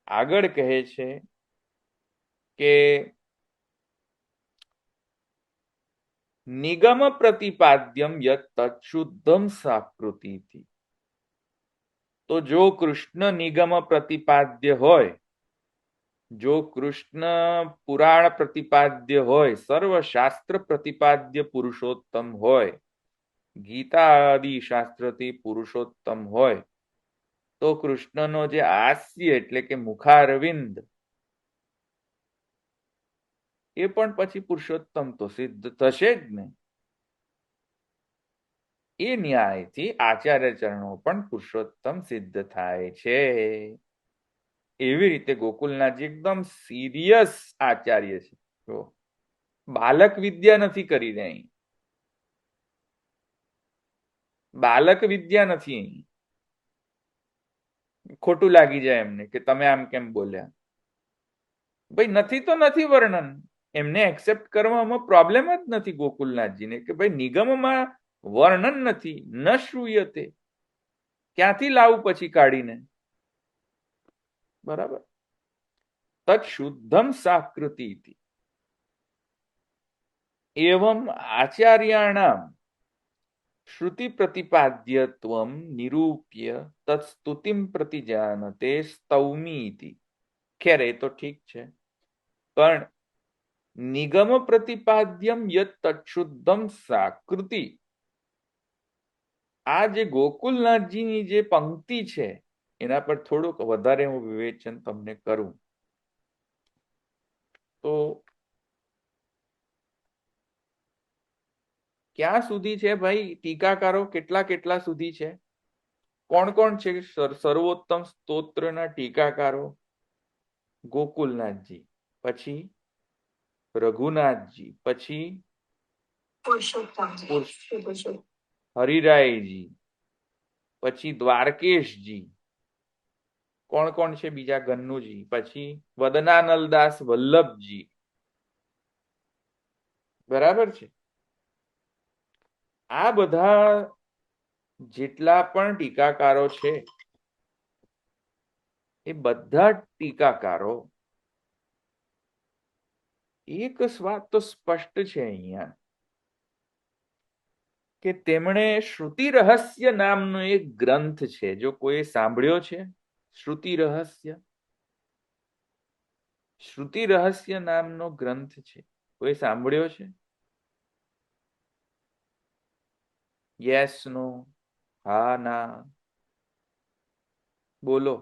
આગળ કહે છે કે નિગમ પ્રતિપાદ્યમ યત તચ્શુદ્ધમ સાકૃતિથી. તો જો કૃષ્ણ નિગમ પ્રતિપાદ્ય હોય, જો કૃષ્ણ પુરાણ પ્રતિપાદ્ય હોય, સર્વશાસ્ત્ર પ્રતિપાદ્ય પુરુષોત્તમ હોય, ગીતા આદિ શાસ્ત્રથી પુરુષોત્તમ હોય, તો કૃષ્ણનો જે હાસ્ય એટલે કે મુખારવિંદ એ પણ પછી પુરુષોત્તમ તો સિદ્ધ થશે જ ને. એ ન્યાયથી આચાર્ય ચરણો પણ પુરુષોત્તમ સિદ્ધ થાય છે. એવી રીતે ગોકુલનાથજી એકદમ સિરિયસ આચાર્ય છે. તો બાલક વિદ્યા નથી કરી રહી, બાલક વિદ્યા નથી. ખોટું લાગી જાય એમને કે તમે આમ કેમ બોલ્યા. ભાઈ નથી તો નથી વર્ણન, એમને એક્સેપ્ટ કરવામાં પ્રોબ્લેમ જ નથી ગોકુલનાથજીને કે ભાઈ નિગમમાં વર્ણન નથી, ન શ્રૂયતે, ક્યાંથી લાવું પછી કાઢીને? બરાબર. તत् શુદ્ધમ સાકૃતિ એવમ આચાર્યાણામ શ્રુતિ પ્રતિપાદ્યત્વમ નિરૂપ્ય તત્સ્તુતિમ પ્રતિજાનતે સ્તૌમીતિ. ખેર એ તો ઠીક છે, પણ નિગમ પ્રતિપાદ્યમ યત તત્શુદ્ધમ સાકૃતિ, આ જે ગોકુલનાથજીની જે પંક્તિ છે એના પર થોડુંક વધારે હું વિવેચન તમને કરું તો ક્યાં સુધી છે ભાઈ? ટીકાકારો કેટલા કેટલા સુધી છે? કોણ કોણ છે સર્વોત્તમ સ્તોત્રના ટીકાકારો? ગોકુલનાથજી, પછી રઘુનાથજી, પછી હરિરાયજી, પછી દ્વારકેશજી, કોણ કોણ છે બીજા? ગન્નુજી, પછી વદનાનલદાસ વલ્લભજી. બરાબર છે. આ બધા જેટલા પણ ટીકાકારો છે એ બધા ટીકાકારો એક વાત તો સ્પષ્ટ છે અહીંયા કે તેમણે શ્રુતિ રહસ્ય નામનો એક ગ્રંથ છે, જો કોઈ સાંભળ્યો છે શ્રુતિ રહસ્ય? શ્રુતિ રહસ્ય નામનો ગ્રંથ છે, કોઈ સાંભળ્યો છે? Yes no? હા ના? બોલો.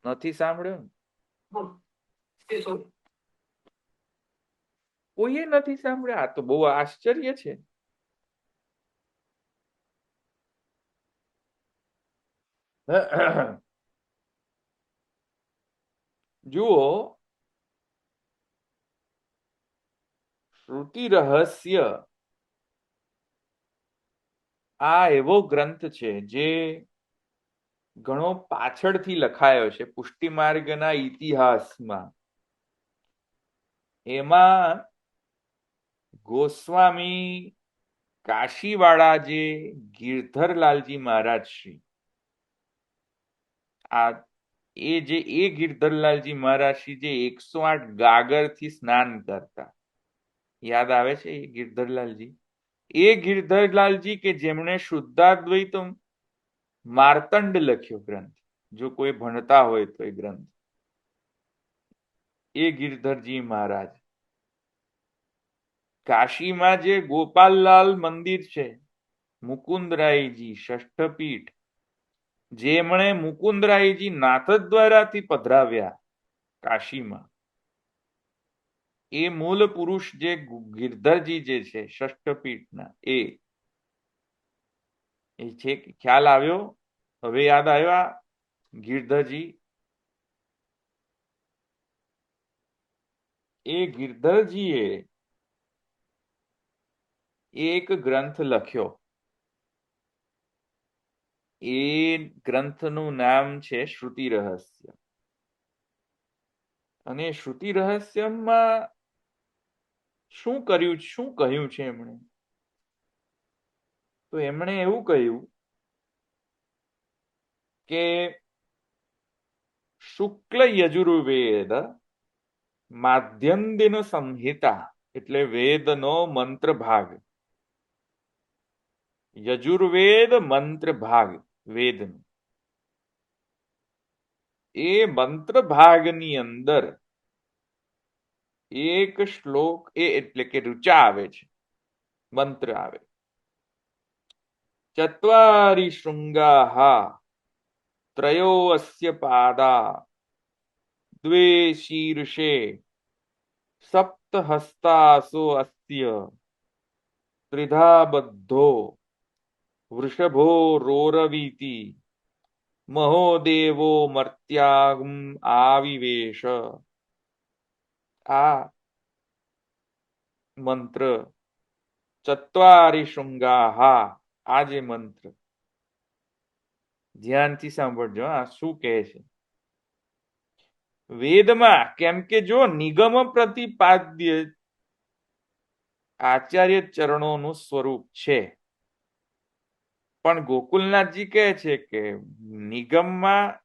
નથી સાંભળ્યો? કોઈએ નથી સાંભળ્યા. આ તો બહુ આશ્ચર્ય છે. જુઓ, શ્રુતિ રહસ્ય આ એવો ગ્રંથ છે જે ઘણો પાછળથી લખાયો છે પુષ્ટિ માર્ગના ઇતિહાસમાં. એમાં ગોસ્વામી કાશીવાળા જે ગિરધરલાલજી મહારાજ શ્રી આ એ ગિરધરલાલજી મહારાજ શ્રી જે 108 ગાગરથી સ્નાન કરતા, યાદ આવે છે એ ગિરધરલાલજી? એ ગિરધરલાલજી કે જેમણે શુદ્ધાદ્વૈત માર્તંડ લખ્યો ગ્રંથ, જો કોઈ ભણતા હોય તો એ ગ્રંથ, એ ગિરધરજી મહારાજ. કાશીમાં જે ગોપાલલાલ મંદિર છે, મુકુંદરાયજી ષષ્ઠપીઠ, જેમણે મુકુંદરાયજી નાથદ્વારાથી પધરાવ્યા કાશીમાં, એ મૂળ પુરુષ જે ગિરધરજી જે છે ષષ્ઠપીઠના, એ છે. ખ્યાલ આવ્યો? હવે યાદ આવ્યા ગિરધરજી? એ ગિરધરજીએ એક ગ્રંથ લખ્યો. એ ગ્રંથનું નામ છે શ્રુતિ રહસ્ય. અને શ્રુતિ રહસ્યમાં શું કહ્યું છે એમણે? તો એમણે એવું કહ્યું કે શુક્લ યજુર્વેદ માધ્યંદિન સંહિતા એટલે વેદનો મંત્ર ભાગ, યજુર્વેદ મંત્ર ભાગ વેદનો, એ મંત્ર ભાગની અંદર એક શ્લોક એટલે કે ઋચા આવે છે, મંત્ર આવે. ચત્વારી શૃંગાહા ત્રયો અસ્ય પાદા દ્વે શીર્ષે સપ્ત હસ્તાસો અસ્ય ત્રિધા બદ્ધો વૃષભો રોરવીતિ મહોદેવો મર્ત્યાગમ આવિવેશ. આ મંત્ર ચત્વારી શૃંગાહા, આ જે મંત્ર ધ્યાનથી સાંભળજો. આ શું કહે છે વેદમાં? કેમ કે જો નિગમ પ્રતિપાદ્ય આચાર્ય ચરણોનું સ્વરૂપ છે, પણ ગોકુલનાથજી કહે છે કે નિગમમાં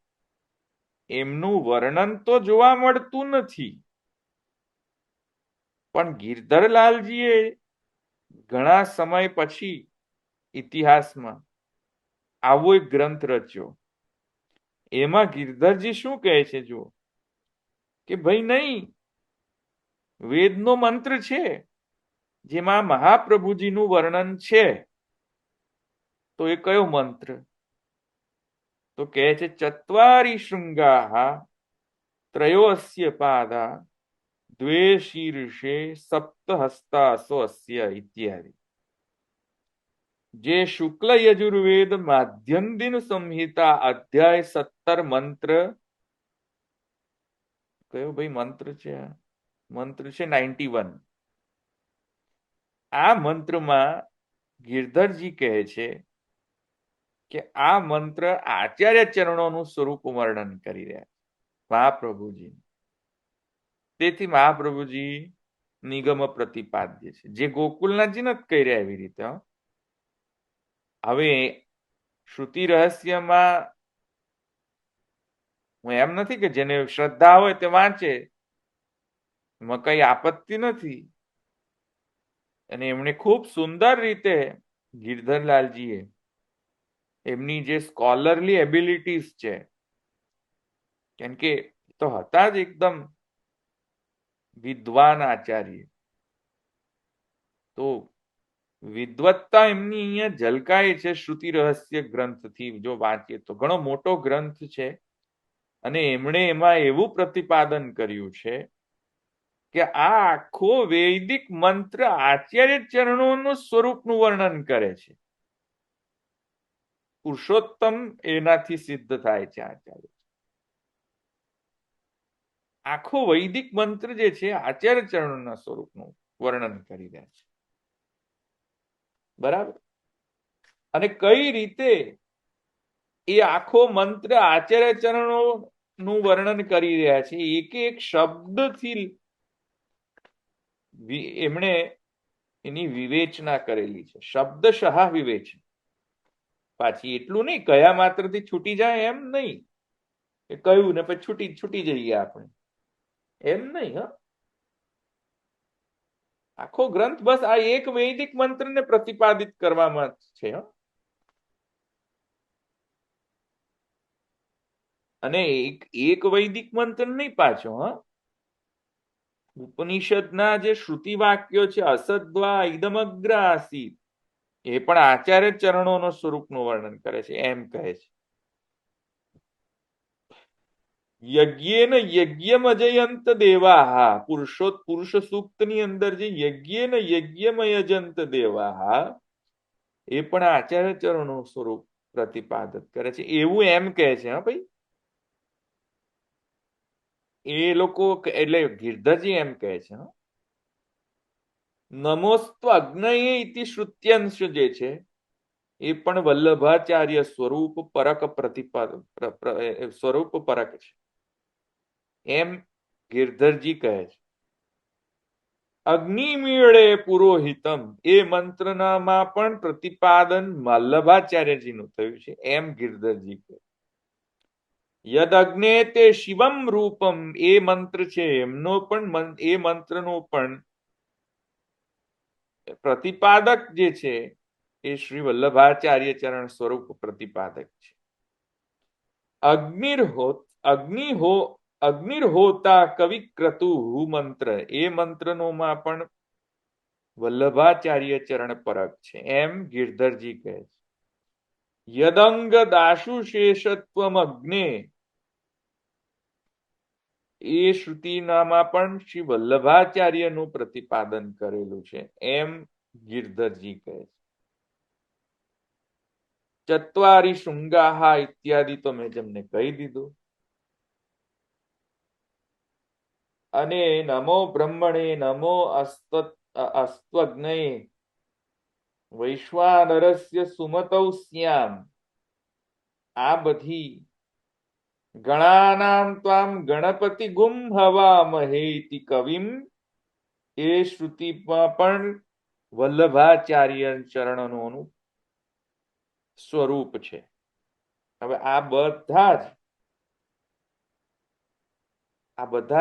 એમનું વર્ણન તો જોવા મળતું નથી, પણ ગિરધરલાલજીએ ઘણા સમય પછી ઇતિહાસમાં આવો એક ગ્રંથ રચ્યો. એમાં ગિરધરજી શું કહે છે જુઓ, કે ભાઈ નહીં, વેદનો મંત્ર છે જેમાં મહાપ્રભુજીનું વર્ણન છે. તો એ કયો મંત્ર? તો કહે છે ચત્વારી શૃંગાહા ત્રયો અસ્ય પાદા દ્વે શીર્ષે સપ્ત હસ્તાસો અસ્ય ઇત્યાદિ. જે શુક્લ યજુર્વેદ માધ્યંદિન સંહિતા અધ્યાય 17 મંત્ર, કયો ભાઈ મંત્ર છે? મંત્ર છે 91. આ મંત્રમાં ગિરધરજી કહે છે કે આ મંત્ર આચાર્ય ચરણોનું સ્વરૂપ વર્ણન કરી રહ્યા છે, મહાપ્રભુજી. તેથી મહાપ્રભુજી નિગમ પ્રતિપાદ્ય છે, જે ગોકુલનાથજી નથી કહી રહ્યા એવી રીતે. હવે શ્રુતિ રહસ્યમાં હું એમ નથી કે જેને શ્રદ્ધા હોય તે વાંચે, એમાં કઈ આપત્તિ નથી. અને એમણે ખૂબ સુંદર રીતે ગિરધરલાલજીએ એમની જે સ્કોલરલી એબિલિટીઝ છે, કેમ કે તો હતા જ એકદમ વિદ્વાન આચાર્ય, તો વિદ્વત્તા એમની અહીંયા ઝલકાય છે શ્રુતિ રહસ્ય ગ્રંથથી. જો વાંચીએ તો ઘણો મોટો ગ્રંથ છે, અને એમણે એમાં એવું પ્રતિપાદન કર્યું છે કે આ આખો વૈદિક મંત્ર આચાર્ય ચરણોનું સ્વરૂપનું વર્ણન કરે છે. પુરુષોત્તમ એનાથી સિદ્ધ થાય છે. આચાર્ય આખો વૈદિક મંત્ર જે છે આચાર્ય ચરણોના સ્વરૂપનું વર્ણન કરી રહ્યા છે. બરાબર. અને કઈ રીતે એ આખો મંત્ર આચાર્ય ચરણો નું વર્ણન કરી રહ્યા છે. એક એક શબ્દથી એમણે એની વિવેચના કરેલી છે. શબ્દશઃ વિવેચન. પાછી એટલું નહીં કયા માત્રથી છૂટી જાય એમ નહીં કે કયું ને પછી છૂટી છૂટી જઈએ આપણે એમ નહીં. આખો ગ્રંથ બસ આ એક વૈદિક મંત્રને પ્રતિપાદિત કરવામાં છે. અને એક વૈદિક મંત્ર નહીં પાછો. ઉપનિષદના જે શ્રુતિ વાક્યો છે અસદ્વા ઇદમગ્ર આસીત એ પણ આચાર્ય ચરણોનો સ્વરૂપનું વર્ણન કરે છે. એમ કહે છે યજ્ઞેન યજ્ઞમ અજયંત દેવાહા. પુરુષ સૂક્તની અંદર જે યજ્ઞેન યજ્ઞમ યજંત દેવાહા એ પણ આચાર્ય ચરણોનું સ્વરૂપ પ્રતિપાદિત કરે છે એવું એમ કહે છે. હા ભાઈ, એ લોકો એટલે ગિરધરજી એમ કહે છે નમોસ્ત્વ અગ્નયે ઇતિ શ્રુત્યંશ જે છે એ પણ વલ્લભાચાર્ય સ્વરૂપ પરક સ્વરૂપ પરક છે એમ ગિરધરજી કહે છે. અગ્નિમીળે પુરોહિતમ એ મંત્રનામાં પણ પ્રતિપાદન વલ્લભાચાર્યજીનું થયું છે એમ ગિરધરજી કહે. યદ અગ્ને તે શિવમ રૂપમ એ મંત્ર છે એમનો પણ એ મંત્રનું પણ પ્રતિપાદક જે છે એ શ્રી વલ્લભાચાર્ય ચરણ સ્વરૂપ પ્રતિપાદક છે. અગ્નિર્હોતા કવિક્રતુ મંત્ર એ મંત્રનોમાં પણ વલ્લભાચાર્ય ચરણ પરક છે એમ ગિરધરજી કહે છે. યદંગ દાશુ શેષત્વમ અગ્ને એ શ્રુતિનામાં પણ શ્રી વલ્લભાચાર્યનું પ્રતિપાદન કરેલું છે એમ ગિરધરજી કહે છે. ચત્વારી શૃંગાહા ઇત્યાદિ તો મેં તમને કહી દીધું. અને નમો બ્રહ્મણે નમો અસ્ત્વગ્નયે વૈશ્વાનરસ્ય સુમતૌ સ્યામ આ બધી ગણાનામ ત્વામ ગણપતિ ગુમ હવામહે ઇતિ કવિમ એ શ્રુતિમાં પણ વલ્લભાચાર્ય ચરણોનું સ્વરૂપ છે. હવે આ બધા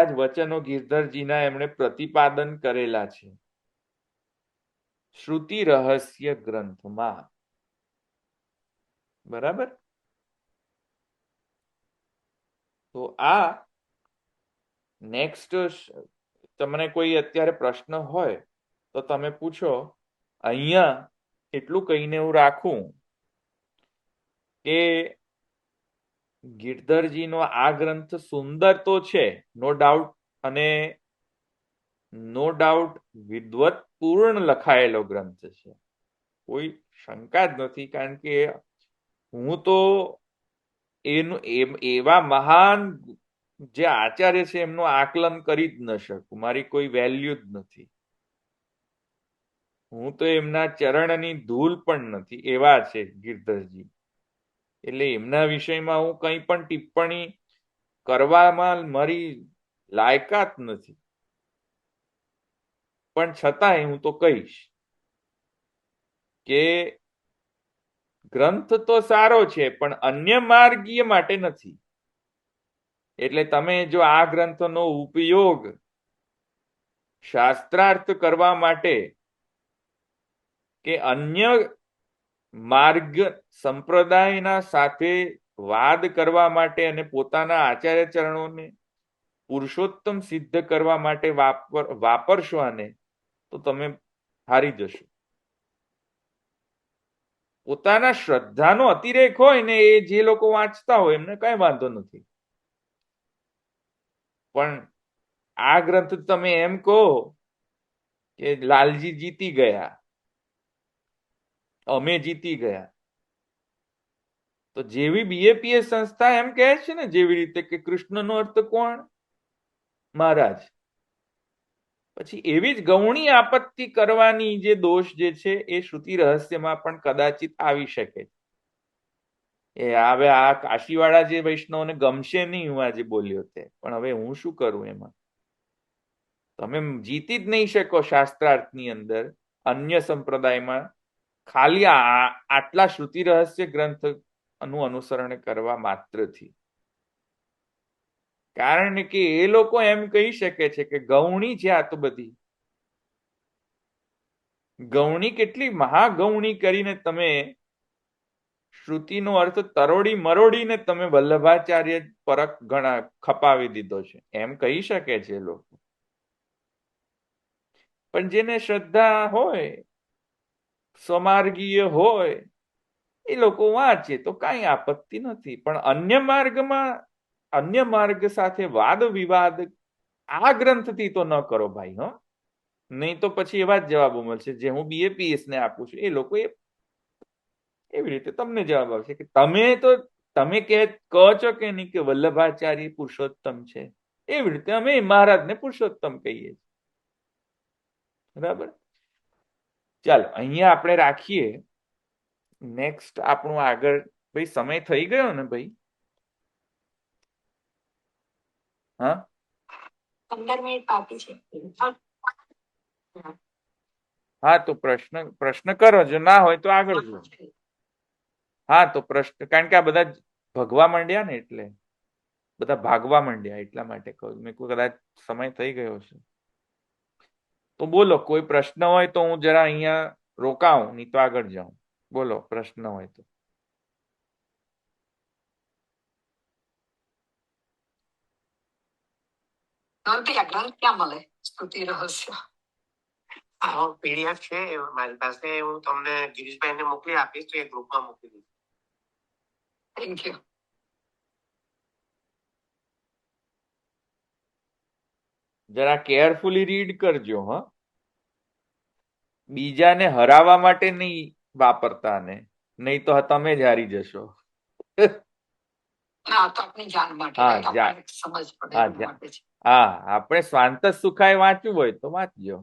જ વચનો ગિરધરજીના એમણે પ્રતિપાદન કરેલા છે શ્રુતિ રહસ્ય ગ્રંથમાં. બરાબર. તો આ નેક્સ્ટ તમને કોઈ અત્યારે પ્રશ્ન હોય તો તમે પૂછો. અહીંયા એટલું કહીને હું રાખું કે ગિરધરજીનો આ ગ્રંથ સુંદર તો છે નો ડાઉટ, અને નો ડાઉટ વિદવત પૂર્ણ લખાયેલો ગ્રંથ છે, કોઈ શંકા જ નથી. કારણ કે હું તો એવા મહાન જે આચાર્ય છે એમનું આકલન કરી જ ન શકું. મારી કોઈ વેલ્યુ જ નથી. હું તો એમના ચરણની ધૂલ પણ નથી એવા છે ગિરધરજી. એટલે એમના વિષયમાં હું કંઈ પણ ટિપ્પણી કરવામાં મારી લાયકાત નથી. પણ છતાંય હું તો કહીશ કે ગ્રંથ તો સારો છે પણ અન્ય માર્ગીય માટે નથી. એટલે તમે જો આ ગ્રંથનો ઉપયોગ શાસ્ત્રાર્થ કરવા માટે કે અન્ય માર્ગ સંપ્રદાયના સાથે વાદ કરવા માટે અને પોતાના આચાર્ય ચરણોને પુરુષોત્તમ સિદ્ધ કરવા માટે વાપરશો આને તો તમે હારી જશો. પોતાના શ્રદ્ધાનો અતિરેક હોય ને એ જે લોકો વાંચતા હોય એમને કઈ વાંધો નથી. પણ આ ગ્રંથ તમે એમ કહો કે લાલજી જીતી ગયા, અમે જીતી ગયા, તો જેવી બીએપીએસ સંસ્થા એમ કહે છે ને, જેવી રીતે કે કૃષ્ણનો અર્થ કોણ? મહારાજ. પછી એવી જ ગૌણી આપત્તિ કરવાની જે દોષ જે છે એ શ્રુતિ રહસ્યમાં પણ કદાચિત આવી શકે. એ હવે આ કાશીવાળા જે વૈષ્ણવને ગમશે નહીં હું આજે બોલ્યો તે, પણ હવે હું શું કરું એમાં? તમે જીતી જ નહીં શકો શાસ્ત્રાર્થની અંદર અન્ય સંપ્રદાયમાં ખાલી આટલા શ્રુતિ રહસ્ય ગ્રંથ નું અનુસરણ કરવા માત્રથી. કારણ કે એ લોકો એમ કહી શકે છે કે ગૌણી છે આ તો બધી. ગૌણી કેટલી મહાગૌણી કરીને તમે શ્રુતિનો અર્થ તરોડી મરોડીને તમે વલ્લભાચાર્ય પરક ગણા ખપાવી દીધો છે એમ કહી શકે છે લોકો. પણ જેને શ્રદ્ધા હોય, સ્વમાર્ગીય હોય, એ લોકો વાંચે તો કાંઈ આપત્તિ નથી. પણ અન્ય માર્ગ સાથે વાદ વિવાદ આ ગ્રંથથી તો ન કરો ભાઈ, હો. નહીં તો પછી એવા જ જવાબો મળશે જે હું બીએપીએસ ને આપું છું. એ લોકો એવી રીતે તમને જવાબ આવશે કે તમે કહો છો કે નહીં કે વલ્લભાચાર્ય પુરુષોત્તમ છે, એવી રીતે અમે મહારાજને પુરુષોત્તમ કહીએ. બરાબર. ચાલો અહીંયા આપણે રાખીએ. નેક્સ્ટ આપણું આગળ ભાઈ સમય થઈ ગયો ને ભાઈ? હા, 15 મિનિટ બાકી છે. હા, તો પ્રશ્ન કરો, જો ના હોય તો આગળ જુઓ. હા, તો પ્રશ્ન, કારણ કે આ બધા ભગવા માંડ્યા ને, એટલે બધા ભાગવા માંડ્યા, એટલા માટે કહું. મેં કદાચ સમય થઈ ગયો છે તો બોલો. કોઈ પ્રશ્ન હોય તો હું જરા અહીંયા રોકાઉં, નહીં તો આગળ જાઉં. બોલો, પ્રશ્ન હોય તો. ક્યાં મળે સ્તુતિ રહસ્ય? પીડીએફ છે મારી પાસે, હું તમને ગિરીશભાઈને મોકલી આપીશ, તો એ ગ્રુપમાં મોકલી દઈશ. Thank you. જરા કેરફુલી રીડ કરજો, હા. બીજાને હરાવવા માટે નહીં વાપરતા ને, નહીં તો તમે જ હારી જશો. હા, આપણે સ્વાંત સુખાય વાંચવું હોય તો વાંચજો.